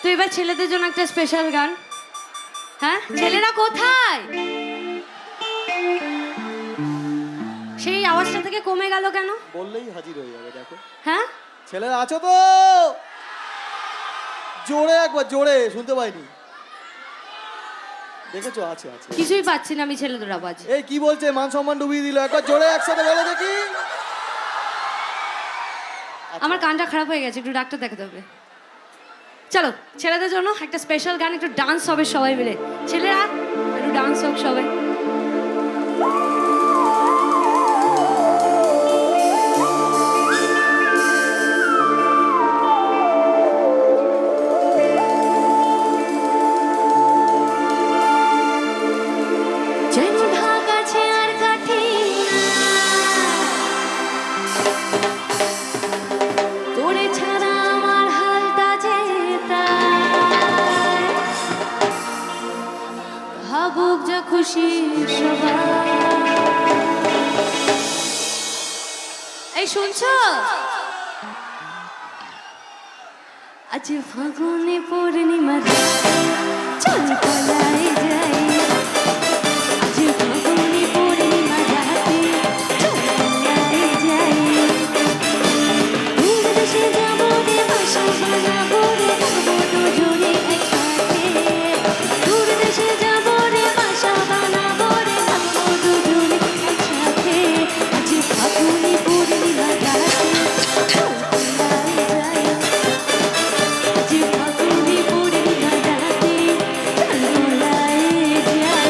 তো এবার ছেলেদের জন্য একটা স্পেশাল গান। হ্যাঁ, ছেলেরা কোথায়? সেই আওয়াজটা থেকে কমে গেল কেন? বললেই হাজির হয়ে যাবে। দেখো হ্যাঁ, ছেলেরা আছো তো? জোরে একবার, জোরে শুনতে পাইনি। দেখেছো? আছে আছে। কিছুই পাচ্ছি না আমি ছেলেদের আওয়াজ। এই কি বলছে? মান সম্মান ডুবিয়ে দিল। একবার জোরে একসাথে বলো দেখি। আমার কানটা খারাপ হয়ে গেছে, একটু ডাক্তার দেখাতে হবে। চলো, ছেলেদের জন্য একটা স্পেশাল গান, একটু ডান্স হবে সবাই মিলে। ছেলেরা একটু ডান্স হোক সবাই। খুশি এই শুনছো? আজ ফাগুনে পূর্ণিমা চল পালাই যাই। আজ ফাগুনে পূর্ণিমা রাতে চল পালাই যাই। দূর দেশে যাবো রে, বাসা বানাবো রে, থাকবো দুজনে একসাথে। দূর দেশে যাবো রে, বাসা বানাবো রে, থাকবো দুজনে একসাথে। আজ ফাগুনে পূর্ণিমা রাতে চল পালাই যাই। আজ ফাগুনে পূর্ণিমা রাতে চল পালাই যাই।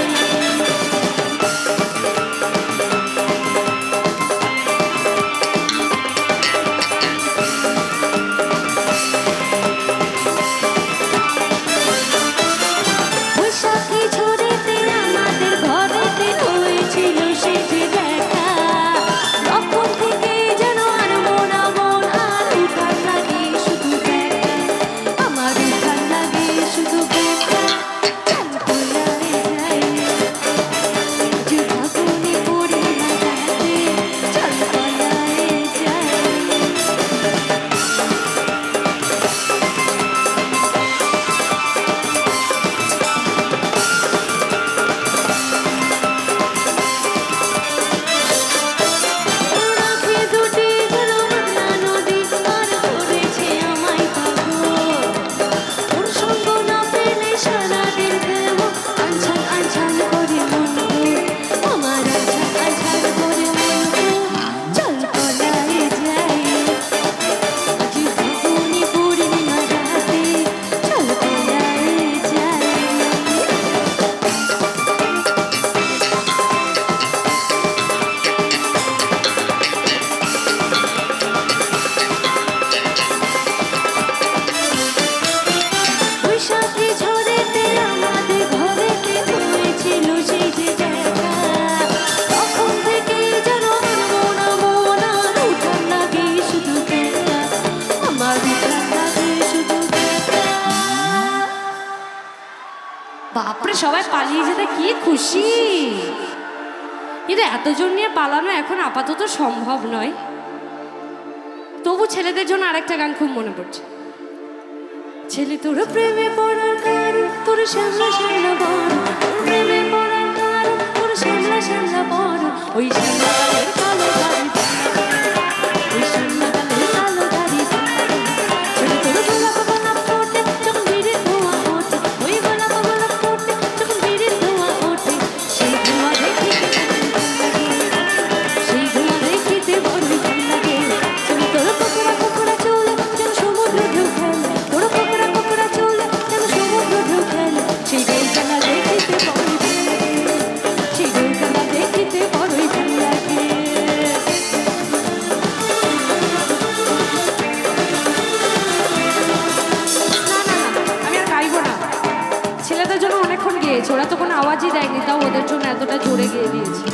বৈশাখী ঝড়েতে আমাদের ঘরেতে হয়েছিল সে যে দেখা। তখন থেকে যেন আর মন আর উঠার লাগে শুধু দেখা। আমার উঠার লাগে শুধু দেখা। চল পালাই যাই। আজ ফাগুনে পূর্ণিমা রাতে চল পালাই যাই। রাখি দুটি যেন মেঘনা নদী আর করেছে আমায় পাগল। ওর সঙ্গ না পেলে সারাদিন দেব আনছান আনছান করে মন গো। আমার আনছান আনছান করে মন গো। চল পালাই যাই। আজ ফাগুনে পূর্ণিমা রাতে চল পালাই যাই। বৈশাখী ঝড়েতে আমাদের ঘরেতে হয়েছিল সেই যে দেখা। তখন থেকে যেন মন আর উঠার লাগে শুধু দেখা। আমার উঠার লাগে শুধু দেখা। বাপরে, সবাই পালিয়ে যেতে কি খুশি। কিন্তু এতজন নিয়ে পালানো এখন আপাতত সম্ভব নয়। তবু ছেলেদের জন্য আরেকটা গান খুব মনে পড়ছে। ছেলে তোর প্রেমে পড়ার কারণ তোর শ্যামলা শ্যামলা বড়। তোর প্রেমে পড়ার কারণ তোর শ্যামলা শ্যামলা বড়। ওই শ্যামলা গালের কালো দাড়ি, ওই শ্যামলা গালের কালো দাড়ি। ছেলে তোর গোলাপ গোলাপ ফোটে যখন বিড়ির ধোঁয়া ওঠে। ওই গোলাপ গোলাপ ফোটে যখন বিড়ির ধোঁয়া ওঠে। সেই ধোঁয়া দেখিতে সেই ধোঁয়া দেখিতে বড়ই ভাল লাগে। ছেলে তোর কোকড়া কোকড়া চলে যেন সমুদ্র ঢেউ খেলে। তোর কোকড়া কোকড়া চলে যেন সমুদ্র ঢেউ খেলে। সেই ঢেউ খেলা দেখিতে বড়ই ভাল লাগে। সেই ঢেউ খেলা দেখিতে বড়ই ভাল লাগে। আমি আর গাইবো না। ছেলেদের জন্য অনেকক্ষণ গিয়েছে, ওরা তো কোনো আওয়াজই দেয়নি, তাও ওদের জন্য এতটা জোরে গিয়ে দিয়েছি।